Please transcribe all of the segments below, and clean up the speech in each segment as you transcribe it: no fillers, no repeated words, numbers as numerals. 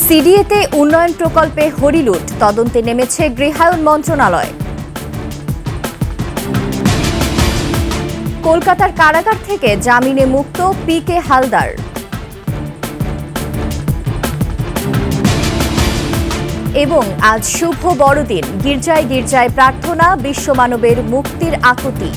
সিডিএতে উন্নয়ন প্রকল্পে হরিলুট তদন্তে নেমেছে গৃহায়ণ মন্ত্রণালয়। কলকাতার কারাগার থেকে জামিনে মুক্ত পি.কে. হালদার। এবং আজ শুভ বড়দিন, গির্জায় গির্জায় প্রার্থনা, বিশ্বমানবের মুক্তির আকুতি।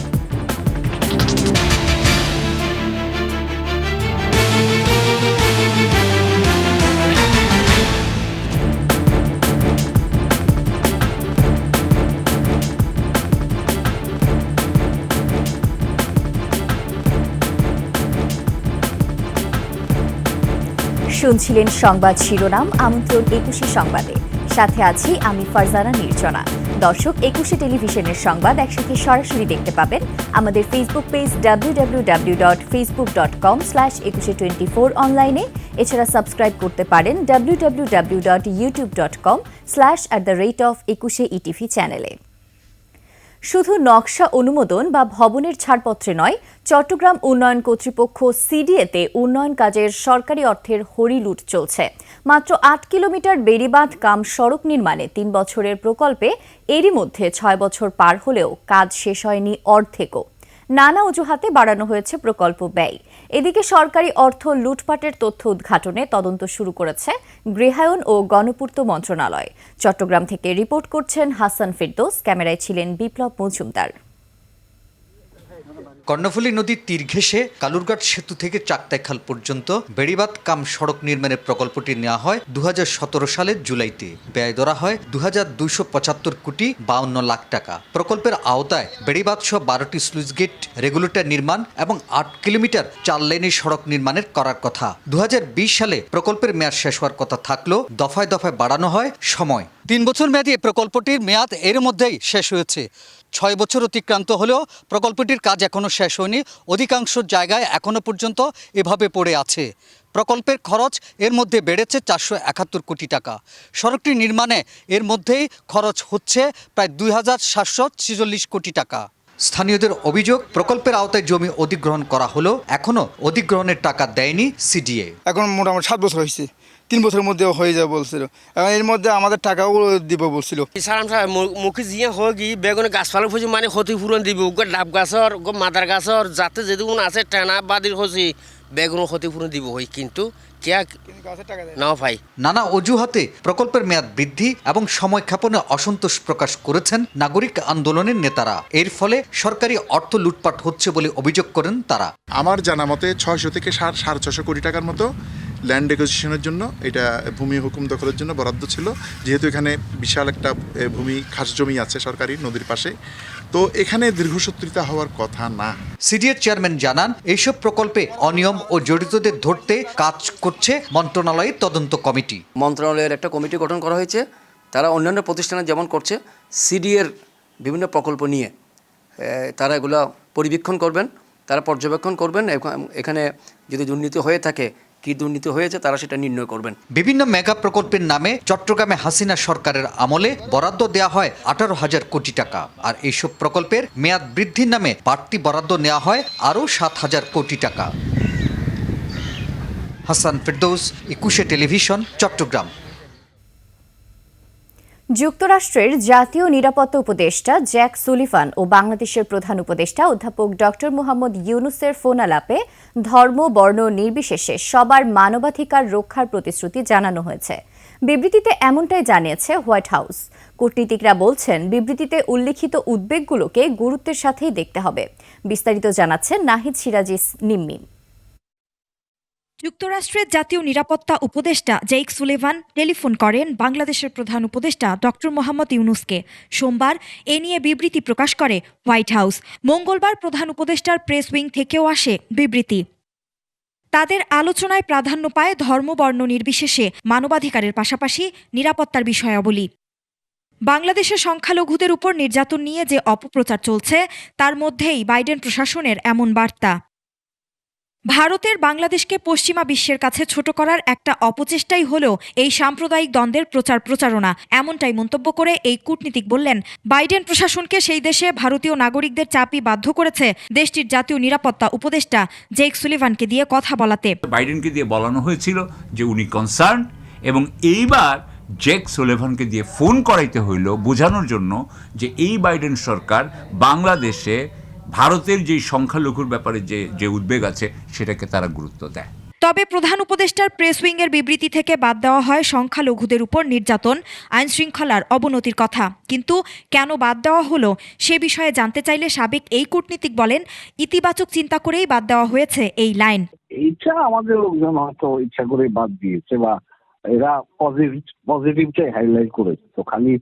শুনছিলেন সংবাদ শিরোনাম, আমন্ত্রণ ২১শে সংবাদে। সাথে আছি আমি ফারজানা নির্জনা। দর্শক, ২১শে টেলিভিশনের সংবাদ একসাথে সরাসরি দেখতে পাবেন আমাদের ফেসবুক পেজ www.facebook.com/2124 অনলাইনে। এছাড়া সাবস্ক্রাইব করতে পারেন www.youtube.com/@21শে চ্যানেলে। শুধু নকশা অনুমোদন বা ভবনের ছাড়পত্রে নয়, চট্টগ্রাম উন্নয়ন কর্তৃপক্ষ সিডিএতে উন্নয়ন কাজের সরকারি অর্থের হরিলুট চলছে। মাত্র ৮ কিলোমিটার বেড়িবাঁধ কাম সড়ক নির্মাণে ৩ বছরের প্রকল্পে এরই মধ্যে ৬ বছর পার হলেও কাজ শেষ হয়নি অর্ধেকও। নানা অজুহাতে বাড়ানো হয়েছে প্রকল্প ব্যয়। এদিকে সরকারি অর্থ লুটপাটের তথ্য উদ্ঘাটনে তদন্ত শুরু করেছে গৃহায়ণ ও গণপূর্ত মন্ত্রণালয়। চট্টগ্রাম থেকে রিপোর্ট করছেন হাসান ফেরদৌস, ক্যামেরায় ছিলেন বিপ্লব মজুমদার। কর্ণফুলী নদীর তীর ঘেঁষে কালুরঘাট সেতু থেকে চাকতাইখাল পর্যন্ত বেড়িবাঁধ কাম সড়ক নির্মাণের প্রকল্পটি নেওয়া হয় ২০১৭ সালের জুলাইতে। ব্যয় ধরা হয় ২,২৭৫ কোটি ৫২ লাখ টাকা। প্রকল্পের আওতায় বেড়িবাঁধ সহ ১২টি স্লুইস গেট, রেগুলেটর নির্মাণ এবং ৮ কিলোমিটার ৪ লেনের সড়ক নির্মাণের করার কথা। ২০২০ সালে প্রকল্পের মেয়াদ শেষ হওয়ার কথা থাকলেও দফায় দফায় বাড়ানো হয় সময়। ৩ বছর মেয়াদী প্রকল্পটির মেয়াদ এর মধ্যেই শেষ হয়েছে। ৬ বছর অতিক্রান্ত হলেও প্রকল্পটির কাজ এখনও শেষ হয়নি। অধিকাংশ জায়গায় এখনও পর্যন্ত এভাবে পড়ে আছে। প্রকল্পের খরচ এর মধ্যে বেড়েছে ৪৭১ কোটি টাকা। সড়কটি নির্মাণে এর মধ্যেই খরচ হচ্ছে প্রায় ২,৭৪৬ কোটি টাকা। স্থানীয়দের অভিযোগ, প্রকল্পের আওতায় জমি অধিগ্রহণ করা হলেও এখনও অধিগ্রহণের টাকা দেয়নি সিডিএ। এখন মোটামুটি ৭ বছর হয়েছে, ৩ বছরের মধ্যে হয়ে যাবে বলছিল। এর মধ্যে আমাদের টাকাও দিব বলছিল। মুখে জিয়া হোক বেগুনে গাছপালা ফুসি মানে ক্ষতিপূরণ দিব, ডাব গাছর মাদার গাছর যাতে যেদিন আছে টানা বাদির হচ্ছে বেগুন ক্ষতিপূরণ দিব হই, কিন্তু নাও ভাই। নানা অজুহাতে প্রকল্পের মেয়াদ বৃদ্ধি এবং সময়ক্ষেপণে অসন্তোষ প্রকাশ করেছেন নাগরিক আন্দোলনের নেতারা। এর ফলে সরকারি অর্থ লুটপাট হচ্ছে বলে অভিযোগ করেন তারা। আমার জানা মতে ৬০০ থেকে ৬৫০ কোটি টাকার মতো ল্যান্ড একুইজিশনের জন্য, এটা ভূমি হুকুম দখলের জন্য বরাদ্দ ছিল। যেহেতু এখানে বিশাল একটা ভূমি খাস জমি আছে সরকারি নদীর পাশে, তো এখানে দীর্ঘসূত্রিতা হওয়ার কথা না। সিডিএর চেয়ারম্যান জানান, এইসব প্রকল্পে অনিয়ম ও জড়িতদের ধরতে কাজ করছে মন্ত্রণালয়ের তদন্ত কমিটি। মন্ত্রণালয়ের একটা কমিটি গঠন করা হয়েছে। তারা অন্যান্য প্রতিষ্ঠানে যেমন করছে, সিডিএর বিভিন্ন প্রকল্প নিয়ে তারা এগুলো পরিবীক্ষণ করবেন, তারা পর্যবেক্ষণ করবেন। এখানে যদি দুর্নীতি হয়ে থাকে, কি দুর্নীতি হয়েছে তারা সেটা নির্ণয় করবেন। বিভিন্ন মেগা প্রকল্পের নামে চট্টগ্রামে হাসিনা সরকারের আমলে বরাদ্দ দেওয়া হয় ১৮,০০০ কোটি টাকা। আর এইসব প্রকল্পের মেয়াদ বৃদ্ধির নামে বাড়তি বরাদ্দ নেওয়া হয় আরও ৭,০০০ কোটি টাকা। হাসান ফেরদৌস, ২১শে টেলিভিশন, চট্টগ্রাম। যুক্তরাষ্ট্রের জাতীয় নিরাপত্তা উপদেষ্টা জ্যাক সুলিভান ও বাংলাদেশের প্রধান উপদেষ্টা অধ্যাপক ডক্টর মুহাম্মদ ইউনুসের ফোনালাপে ধর্ম, বর্ণ নির্বিশেষে সবার মানবাধিকার রক্ষার প্রতিশ্রুতি জানানো হয়েছে। বিবৃতিতে এমনটাই জানিয়েছে হোয়াইট হাউস। কূটনীতিকরা বলছেন, বিবৃতিতে উল্লিখিত উদ্বেগগুলোকে গুরুত্বের সাথেই দেখতে হবে। বিস্তারিত জানাচ্ছেন নাহিদ সিরাজি নিম্মি। যুক্তরাষ্ট্রের জাতীয় নিরাপত্তা উপদেষ্টা জেক সুলিভান টেলিফোন করেন বাংলাদেশের প্রধান উপদেষ্টা ডক্টর মোহাম্মদ ইউনুসকে। সোমবার এ নিয়ে বিবৃতি প্রকাশ করে হোয়াইট হাউস। মঙ্গলবার প্রধান উপদেষ্টার প্রেস উইং থেকেও আসে বিবৃতি। তাদের আলোচনায় প্রাধান্য পায় ধর্ম, বর্ণ নির্বিশেষে মানবাধিকারের পাশাপাশি নিরাপত্তার বিষয়াবলী। বাংলাদেশের সংখ্যালঘুদের উপর নির্যাতন নিয়ে যে অপপ্রচার চলছে, তার মধ্যেই বাইডেন প্রশাসনের এমন বার্তা। ভারতের বাংলাদেশকে পশ্চিমা বিশ্বের কাছে ছোট করার একটা অপচেষ্টাই হলেও এই সাম্প্রদায়িক দ্বন্দ্বের প্রচারণা, এমনটাই মন্তব্য করে এই কূটনীতিক বললেন, বাইডেন প্রশাসনকে সেই দেশে ভারতীয় নাগরিকদের চাপই বাধ্য করেছে দেশটির জাতীয় নিরাপত্তা উপদেষ্টা জেক সুলিভানকে দিয়ে কথা বলাতে। বাইডেনকে দিয়ে বলানো হয়েছিল যে উনি কনসার্ন এবং এইবার জেক সুলেভানকে দিয়ে ফোন করাইতে হইল বোঝানোর জন্য যে এই বাইডেন সরকার বাংলাদেশে ভারতের যে সংখ্যালঘুর ব্যাপারে যে উদ্বেগ আছে সেটাকে তারা গুরুত্ব দেয়। তবে প্রধান উপদেষ্টার প্রেস উইংয়ের বিবৃতি থেকে বাদ দেওয়া হয় সংখ্যালঘুদের উপর নির্যাতন, আইন শৃঙ্খলার অবনতির কথা। কিন্তু কেন বাদ দেওয়া হলো সে বিষয়ে জানতে চাইলে সাবেক এই কূটনীতিক বলেন, ইতিবাচক চিন্তা করেই বাদ দেওয়া হয়েছে এই লাইন। এইটা আমাদের লোকজন হয়তো ইচ্ছা করে বাদ দিয়েছে, বা এরা পজিটিভটাই হাইলাইট করেছে। তো খালি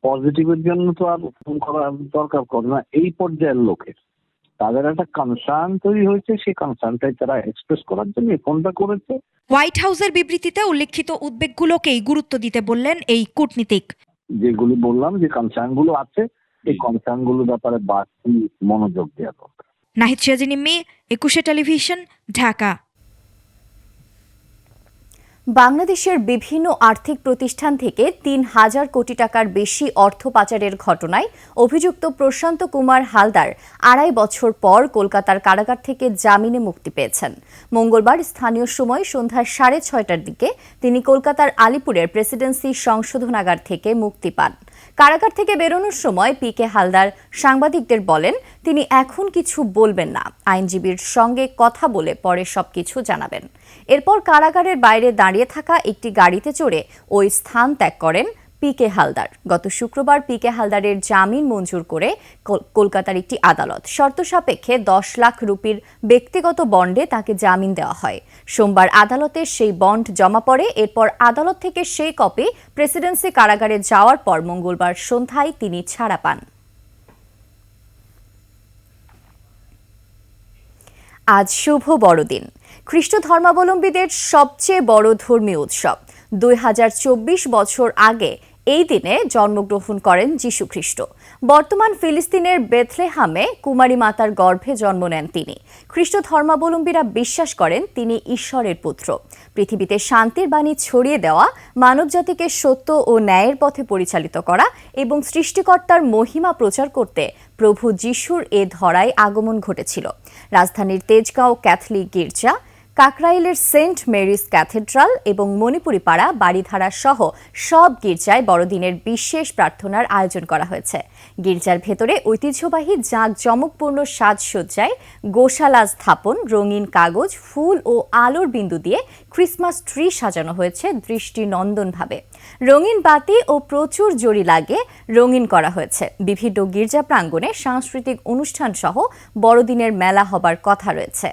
পজিটিভের জন্য তো আর ফোন করার দরকার করে না। এই পর্যায়ের লোকের তাদের একটা কনসার্ন তৈরি হয়েছে, সেই কনসার্নটাই তারা এক্সপ্রেস করার জন্য ফোনটা করেছে। হোয়াইট হাউসের বিবৃতিতে উল্লেখিত উদ্বেগগুলোকেই গুরুত্ব দিতে বললেন এই কূটনীতিক। যেগুলি বললাম যে কনসার্ন গুলো আছে, এই কনসার্ন গুলোর ব্যাপারে বাড়তি মনোযোগ দেওয়া দরকার। নাহিদ সিরাজি নিম্মি, 21 টেলিভিশন, ঢাকা। বাংলাদেশের বিভিন্ন আর্থিক প্রতিষ্ঠান থেকে ৩,০০০ কোটি টাকার বেশি অর্থ পাচারের ঘটনায় অভিযুক্ত প্রশান্ত কুমার হালদার ২.৫ বছর পর কলকাতার কারাগার থেকে জামিনে মুক্তি পেয়েছেন। মঙ্গলবার স্থানীয় সময় সন্ধ্যা 6:30টার দিকে তিনি কলকাতার আলিপুরের প্রেসিডেন্সি সংশোধনাগার থেকে মুক্তি পান। কারাগার থেকে বেরোনোর সময় পিকে হালদার সাংবাদিকদের বলেন, তিনি এখন কিছু বলবেন না, আইনজীবীর সঙ্গে কথা বলে পরে সবকিছু জানাবেন। এরপর কারাগারের বাইরে দাঁড়িয়ে থাকা একটি গাড়িতে চড়ে ওই স্থান ত্যাগ করেন পিকে হালদার। গত শুক্রবার পিকে হালদারের জামিন মঞ্জুর করে কলকাতার একটি আদালত শর্ত সাপেক্ষে 10 লাখ রুপির ব্যক্তিগত বন্ডে তাকে জামিন দেওয়া হয়। সোমবার আদালতে সেই বন্ড জমা পড়ে। এরপর আদালত থেকে সেই কপি প্রেসিডেন্সি কারাগারে যাওয়ার পর মঙ্গলবার সন্ধ্যায় তিনি ছাড়া পান। আজ শুভ বড়দিন, খ্রিস্ট ধর্মাবলম্বীদের সবচেয়ে বড় ধর্মীয় উৎসব। 2024 বছর আগে এই দিনে জন্মগ্রহণ করেন যীশু খ্রিস্ট। বর্তমান ফিলিস্তিনের বেথলেহামে কুমারী মাতার গর্ভে জন্ম নেন তিনি। খ্রিস্ট ধর্মাবলম্বীরা বিশ্বাস করেন তিনি ঈশ্বরের পুত্র। পৃথিবীতে শান্তির বাণী ছড়িয়ে দেওয়া, মানবজাতিকে সত্য ও ন্যায়ের পথে পরিচালিত করা এবং সৃষ্টিকর্তার মহিমা প্রচার করতে প্রভু যিশুর এ ধরায় আগমন ঘটেছিল। রাজধানীর তেজগাঁও ক্যাথলিক গির্জা, কাকরাইলের সেন্ট মেরিস ক্যাথেড্রাল এবং মণিপুরি পাড়া, বাড়িধারা সহ সব গির্জায় বড়দিনের বিশেষ প্রার্থনার আয়োজন করা হয়েছে। গির্জার ভেতরে ঐতিহ্যবাহী জাঁকজমকপূর্ণ সাজসজ্জায় গোশালা স্থাপন, রঙিন কাগজ, ফুল ও আলোর বিন্দু দিয়ে ক্রিসমাস ট্রি সাজানো হয়েছে দৃষ্টিনন্দনভাবে। রঙিন বাতি ও প্রচুর জরি লাগিয়ে রঙিন করা হয়েছে। বিভিন্ন গির্জা প্রাঙ্গণে সাংস্কৃতিক অনুষ্ঠান সহ বড়দিনের মেলা হবার কথা রয়েছে।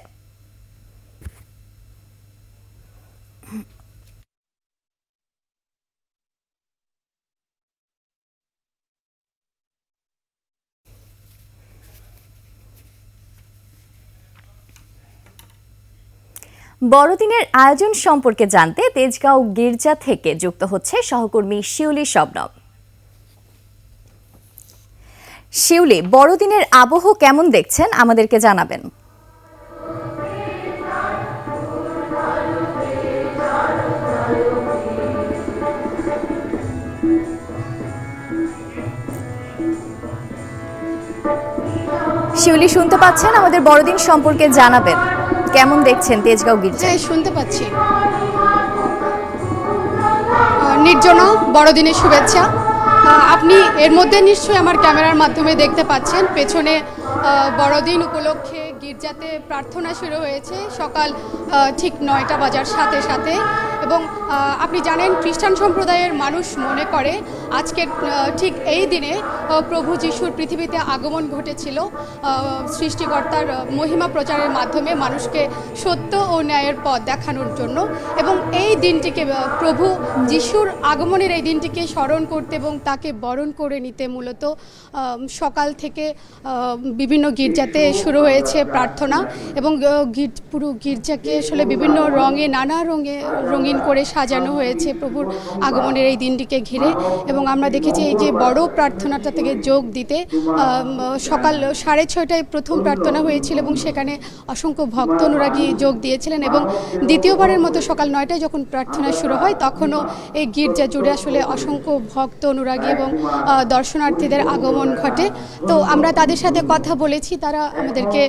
বড়দিনের আয়োজন সম্পর্কে জানতে তেজগাঁও গির্জা থেকে যুক্ত হচ্ছে সহকর্মী শিউলি শবনম। শিউলি, বড়দিনের আবহ কেমন দেখছেন আমাদেরকে জানাবেন। শিউলি, শুনতে পাচ্ছেন? আমাদের বড়দিন সম্পর্কে জানাবেন, কেমন দেখছেন তেজগাঁও গির্জা? হ্যাঁ, শুনতে পাচ্ছি। নির্জনা বড়দিনের শুভেচ্ছা। আপনি এর মধ্যে নিশ্চয়ই আমার ক্যামেরার মাধ্যমে দেখতে পাচ্ছেন পেছনে বড়দিন উপলক্ষে গির্জাতে প্রার্থনা শুরু হয়েছে সকাল ঠিক 9টা বাজার সাথে সাথে। এবং আপনি জানেন খ্রিস্টান সম্প্রদায়ের মানুষ মনে করে আজকের ঠিক এই দিনে প্রভু যিশুর পৃথিবীতে আগমন ঘটেছিল সৃষ্টিকর্তার মহিমা প্রচারের মাধ্যমে মানুষকে সত্য ও ন্যায়ের পথ দেখানোর জন্য। এবং এই দিনটিকে প্রভু যিশুর আগমনের এই দিনটিকে স্মরণ করতে এবং তাকে বরণ করে নিতে মূলত সকাল থেকে বিভিন্ন গির্জাতে শুরু হয়েছে প্রার্থনা। এবং পুরো গির্জাকে আসলে বিভিন্ন রঙে, নানা রঙিন করে সাজানো হয়েছে প্রভুর আগমনের এই দিনটিকে ঘিরে। এবং আমরা দেখেছি এই যে বড় প্রার্থনাটা থেকে যোগ দিতে সকাল 6:30টায় প্রথম প্রার্থনা হয়েছিল এবং সেখানে অসংখ্য ভক্ত অনুরাগী যোগ দিয়েছিলেন। এবং দ্বিতীয়বারের মতো সকাল 9টায় যখন প্রার্থনা শুরু হয় তখনও এই গির্জা জুড়ে আসলে অসংখ্য ভক্ত অনুরাগী এবং দর্শনার্থীদের আগমন ঘটে। তো আমরা তাদের সাথে কথা বলেছি, তারা আমাদেরকে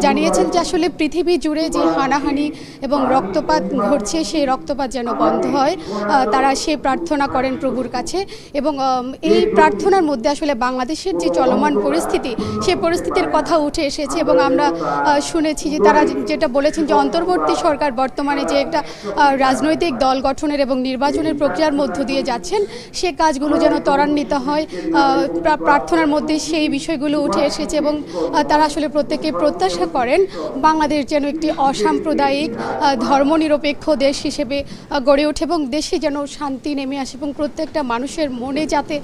জানিয়েছেন যে আসলে পৃথিবী জুড়ে যে হানাহানি এবং রক্তপাত ঘটছে সেই রক্তপাত রক্তপাত যেন বন্ধ হয়, তারা সে প্রার্থনা করেন প্রভুর কাছে। এবং এই প্রার্থনার মধ্যে আসলে বাংলাদেশের যে চলমান পরিস্থিতি, সেই পরিস্থিতির কথা উঠে এসেছে। এবং আমরা শুনেছি যে তারা যেটা বলেছেন যে অন্তর্বর্তী সরকার বর্তমানে যে একটা রাজনৈতিক দল গঠনের এবং নির্বাচনের প্রক্রিয়ার মধ্য দিয়ে যাচ্ছেন, সে কাজগুলো যেন ত্বরান্বিত হয়। প্রার্থনার মধ্যে সেই বিষয়গুলো উঠে এসেছে এবং তারা আসলে প্রত্যেকে প্রত্যাশা করেন বাংলাদেশ যেন একটি অসাম্প্রদায়িক ধর্মনিরপেক্ষ দেশ হিসেবে গড়ে ওঠে এবং দেশে যেন শান্তি নেমে আসে এবং প্রত্যেকটা মানুষের মনে যাতে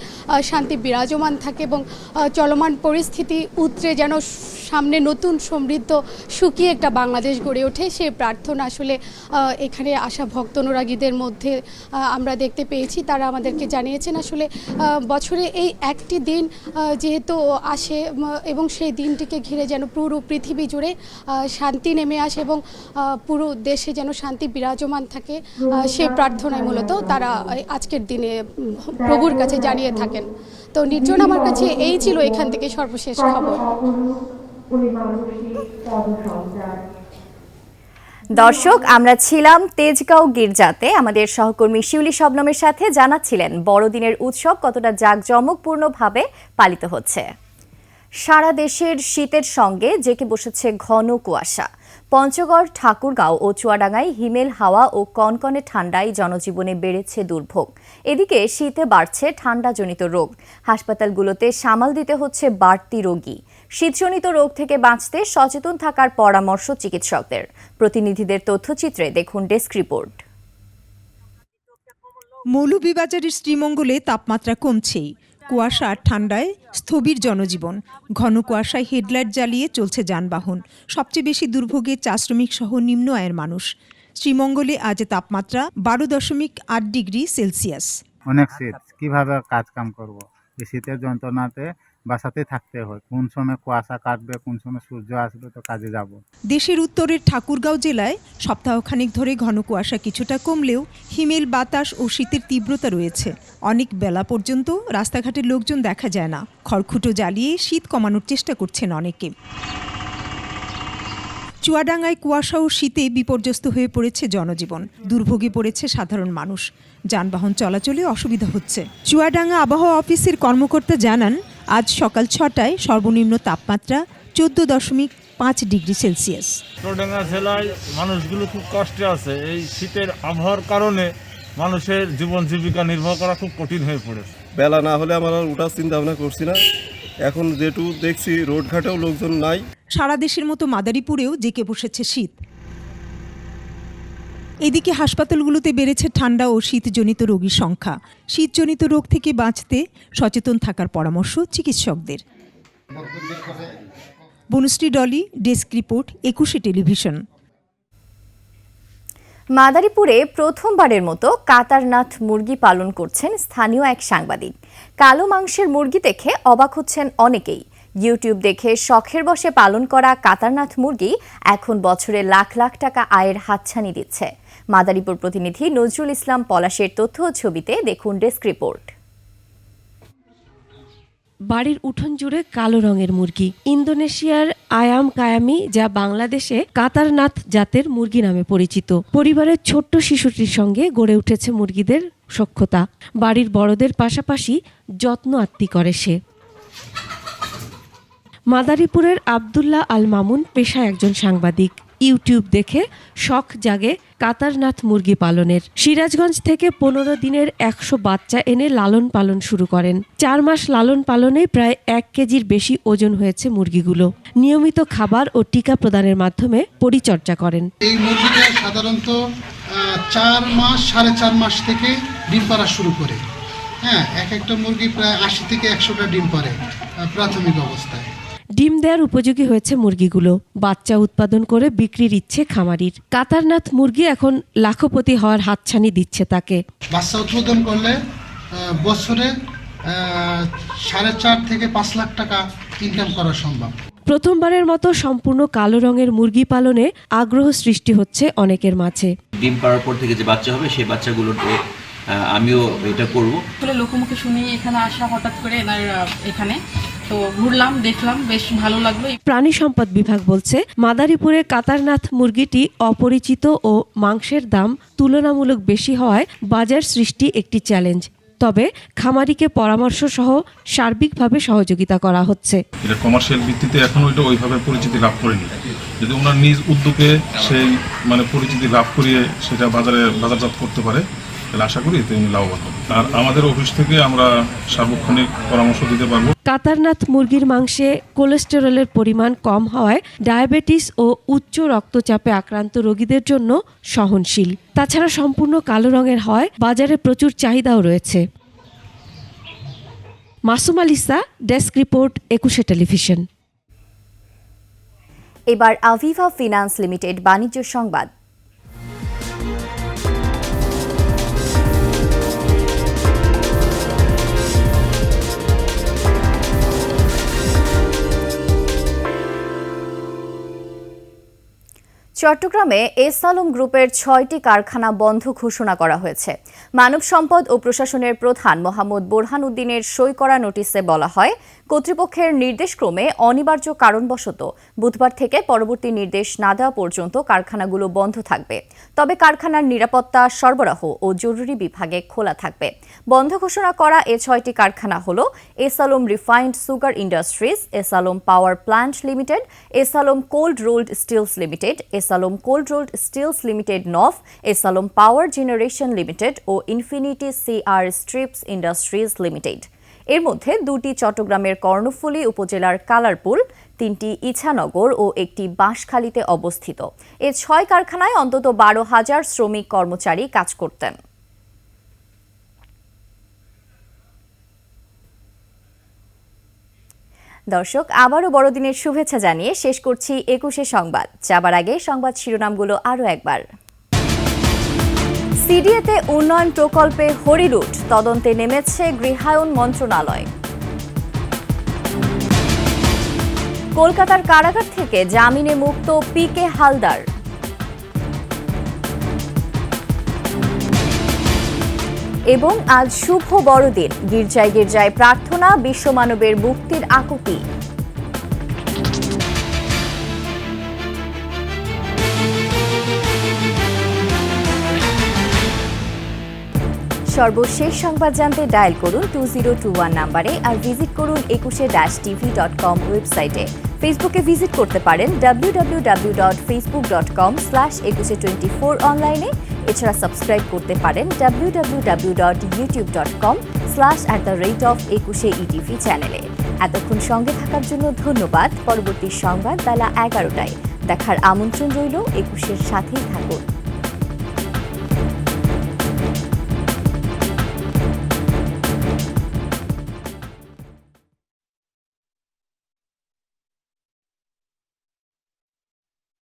শান্তি বিরাজমান থাকে এবং চলমান পরিস্থিতি উতরে যেন সামনে নতুন সমৃদ্ধ সুখী একটা বাংলাদেশ গড়ে ওঠে, সেই প্রার্থনা আসলে এখানে আসা ভক্ত অনুরাগীদের মধ্যে আমরা দেখতে পেয়েছি। তারা আমাদেরকে জানিয়েছেন আসলে বছরে এই একটি দিন যেহেতু আসে এবং সেই দিনটিকে ঘিরে যেন পুরো পৃথিবী জুড়ে শান্তি নেমে আসে এবং পুরো দেশে যেন শান্তি বিরাজমান থাকে, সেই প্রার্থনায় মূলত তারা আজকের দিনে প্রভুর কাছে জানিয়ে থাকেন। তো নির্জন, আমার কাছে এই ছিল এখান থেকে সর্বশেষ খবর। দর্শক, আমরা ছিলাম তেজগাঁও গির্জাতে। আমাদের সহকর্মী শিউলি শবনমের সাথে জানাচ্ছিলেন বড়দিনের উৎসব কতটা জাঁকজমকপূর্ণভাবে পালিত হচ্ছে। সারা দেশের শীতের সঙ্গে জেঁকে বসেছে ঘন কুয়াশা। পঞ্চগড়, ঠাকুরগাঁও ও চুয়াডাঙ্গায় হিমেল হাওয়া ও কনকনে ঠান্ডায় জনজীবনে বেড়েছে দুর্ভোগ। এদিকে শীতে বাড়ছে ঠান্ডাজনিত রোগ। হাসপাতালগুলোতে সামাল দিতে হচ্ছে বাড়তি রোগী। শীতজনিত রোগ থেকে বাঁচতে সচেতন থাকার পরামর্শ চিকিৎসকদের। প্রতিনিধিদের তথ্যচিত্রে দেখুন ডেস্ক রিপোর্ট। মৌলভীবাজারের শ্রীমঙ্গলে তাপমাত্রা কমছেই, কুয়াশা আর ঠান্ডায় স্থবির জনজীবন। ঘন কুয়াশায় হেডলাইট জ্বালিয়ে চলছে যানবাহন। সবচেয়ে বেশি দুর্ভোগে চা শ্রমিক সহ নিম্ন আয়ের মানুষ। শ্রীমঙ্গলে আজ তাপমাত্রা 12.8 ডিগ্রি সেলসিয়াস। অনেক শীত, কিভাবে কাজ কাম করব? এই শীতের যন্ত্রণাতে বাসাতে থাকতে হয়। কোন সময় কুয়াশা কাটবে, কোন সময় সূর্য আসবে, তো কাজে যাব। দেশের উত্তরের ঠাকুরগাঁও জেলায় সপ্তাহখানেক ধরে ঘন কুয়াশা কিছুটা কমলেও হিমেল বাতাস ও শীতের তীব্রতা রয়েছে। অনেক বেলা পর্যন্ত রাস্তাঘাটে লোকজন দেখা যায় না। খড়কুটো জ্বালিয়ে শীত কমানোর চেষ্টা করছেন অনেকে। চুয়াডাঙ্গায় কুয়াশা ও শীতে বিপর্যস্ত হয়ে পড়েছে জনজীবন। দুর্ভোগে পড়েছে সাধারণ মানুষ। যানবাহন চলাচলে অসুবিধা হচ্ছে। চুয়াডাঙ্গা আবহাওয়া অফিসের কর্মকর্তা জানান, আজ সকাল 6টায় সর্বনিম্ন তাপমাত্রা 14.5 ডিগ্রি সেলসিয়াস। চুয়াডাঙ্গা জেলায় মানুষগুলো খুব কষ্টে আছে। এই শীতের আবহাওয়ার কারণে মানুষের জীবন জীবিকা নির্বাহ করা খুব কঠিন হয়ে পড়েছে। বেলা না হলে আমরা ওঠার চিন্তা ভাবনা করছি না। এখন যেটু দেখছি রোডঘাটেও লোকজন নাই। সারা দেশের মতো মাদারীপুরেও জেঁকে বসেছে শীত। এদিকে হাসপাতালগুলোতে বেড়েছে ঠান্ডা ও শীতজনিত রোগীর সংখ্যা। শীতজনিত রোগ থেকে বাঁচতে সচেতন থাকার পরামর্শ চিকিৎসকদের। Banushree Dolly, desk report, 21 television. মাদারীপুরে প্রথমবারের মতো কাতারনাথ মুরগি পালন করছেন স্থানীয় এক সাংবাদিক। কালো মাংসের মুরগি দেখে অবাক হচ্ছেন অনেকেই। ইউটিউব দেখে শখের বশে পালন করা কাতারনাথ মুরগি এখন বছরে লাখ লাখ টাকা আয়ের হাতছানি দিচ্ছে। মাদারীপুর প্রতিনিধি নজরুল ইসলাম পলাশের তথ্য ও ছবিতে দেখুন ডেস্ক রিপোর্ট। বাড়ির উঠোন জুড়ে কালো রঙের মুরগি। ইন্দোনেশিয়ার আয়াম কায়ামি, যা বাংলাদেশে কাতারনাথ জাতের মুরগি নামে পরিচিত। পরিবারের ছোট্ট শিশুটির সঙ্গে গড়ে উঠেছে মুরগিদের সখ্যতা। বাড়ির বড়দের পাশাপাশি যত্ন আত্তি করে সে। মাদারীপুরের আব্দুল্লাহ আল মামুন পেশায় একজন সাংবাদিক। ইউটিউব দেখে শখ জাগে কাতারনাথ মুরগি পালনের। সিরাজগঞ্জ থেকে 15 দিনের 100 বাচ্চা এনে লালন পালন শুরু করেন। 4 মাস লালন পালনে প্রায় 1 কেজির বেশি ওজন হয়েছে মুরগিগুলো। নিয়মিত খাবার ও টিকা প্রদানের মাধ্যমে পরিচর্যা করেন। এই মুরগিটা সাধারণত 4 মাস 4.5 মাস থেকে ডিম পাড়া শুরু করে। হ্যাঁ, একটা মুরগি প্রায় 80 থেকে 100টা ডিম পাড়ে প্রাথমিক অবস্থায়। ডিম দেওয়ার উপযোগী হয়েছে মুরগিগুলো। বাচ্চা উৎপাদন করে বিক্রির ইচ্ছে খামারির। কাতারনাথ মুরগি এখন লাখপতি হওয়ার হাতছানি দিচ্ছে তাকে। বাচ্চা উৎপাদন করলে বছরে 4.5 থেকে 5 লাখ টাকা ইনকাম করা সম্ভব। প্রথমবারের মতো সম্পূর্ণ কালো রঙের মুরগি পালনে আগ্রহ সৃষ্টি হচ্ছে অনেকের মাঝে। ডিম পাড়ার পর থেকে যে বাচ্চা হবে, সেই বাচ্চাগুলোতে আমিও এটা করব। লোকমুখে শুনি এখানে আসা, হঠাৎ করে এনার এখানে তো ঘুরলাম, দেখলাম, বেশ ভালো লাগলো। প্রাণী সম্পদ বিভাগ বলছে মাদারীপুরে কাতারনাথ মুরগিটি অপরিচিত ও মাংসের দাম তুলনামূলক বেশি হওয়ায় বাজার সৃষ্টি একটি চ্যালেঞ্জ। তবে খামারিকে পরামর্শ সহ সার্বিকভাবে সহযোগিতা করা হচ্ছে। এটা কমার্শিয়াল ভিত্তিতে এখন ওইটা ওইভাবে পরিচিতি লাভ করেনি। যদি ওনার নিজ উদ্যোগে সেই পরিচিতি লাভ করিয়ে সেটা বাজারজাত করতে পারে, তাহলে আশা করি তিনি লাভবান হবে। আর আমাদের অফিস থেকে আমরা সার্বক্ষণিক পরামর্শ দিতে পারবো। কাতারনাথ মুরগির মাংসে কোলেস্টেরলের পরিমাণ কম হওয়ায় ডায়াবেটিস ও উচ্চ রক্তচাপে আক্রান্ত রোগীদের জন্য সহনশীল। তাছাড়া সম্পূর্ণ কালো রঙের হয় বাজারে প্রচুর চাহিদাও রয়েছে। Masum আলিসা, desk report, 21 television. এবার আভিভা ফিন্যান্স লিমিটেড বাণিজ্য সংবাদ। চট্টগ্রামে এস আলম গ্রুপের 6টি কারখানা বন্ধ ঘোষণা করা হয়েছে। মানব সম্পদ ও প্রশাসনের প্রধান মোহাম্মদ বোরহান উদ্দিনের সই করা নোটিশে বলা হয়, কর্তৃপক্ষের নির্দেশক্রমে অনিবার্য কারণবশত বুধবার থেকে পরবর্তী নির্দেশ না দেওয়া পর্যন্ত কারখানাগুলো বন্ধ থাকবে। তবে কারখানার নিরাপত্তা, সরবরাহ ও জরুরি বিভাগে খোলা থাকবে। বন্ধ ঘোষণা করা এ 6টি কারখানা হল S Alam refined sugar industries, S Alam power plant limited, S Alam cold rolled steels limited, S Alam cold rolled steels limited নফ, S Alam power generation limited ও infinity CR strips industries limited. এর মধ্যে 2টি চট্টগ্রামের কর্ণফুলী উপজেলার কালারপুল, 3টি ইছানগর ও 1টি বাঁশখালীতে অবস্থিত। এ 6 কারখানায় অন্তত 12,000 শ্রমিক কর্মচারী কাজ করতেন। দর্শক, আবারও বড়দিনের শুভেচ্ছা জানিয়ে শেষ করছি 21 সংবাদ। যাবার আগে সংবাদ শিরোনামগুলো আরও একবার। সিডিএতে উন্নয়ন প্রকল্পে হরিলুট, তদন্তে নেমেছে গৃহায়ন মন্ত্রণালয়। কলকাতার কারাগার থেকে জামিনে মুক্ত পিকে হালদার। এবং আজ শুভ বড়দিন, গির্জায় গির্জায় প্রার্থনা, বিশ্বমানবের মুক্তির আকুতি। সর্বশেষ সংবাদ জানতে ডায়াল করুন 2021 নাম্বারে আর ভিজিট করুন 21-tv.com ওয়েবসাইটে। ফেসবুকে ভিজিট করতে পারেন www.facebook.com/2124 অনলাইনে। এছাড়া সাবস্ক্রাইব করতে পারেন www.youtube.com/@21etv চ্যানেলে। এতক্ষণ সঙ্গে থাকার জন্য ধন্যবাদ। পরবর্তী সংবাদ বেলা 11টায় দেখার আমন্ত্রণ রইল। 21-এর সাথেই থাকুন।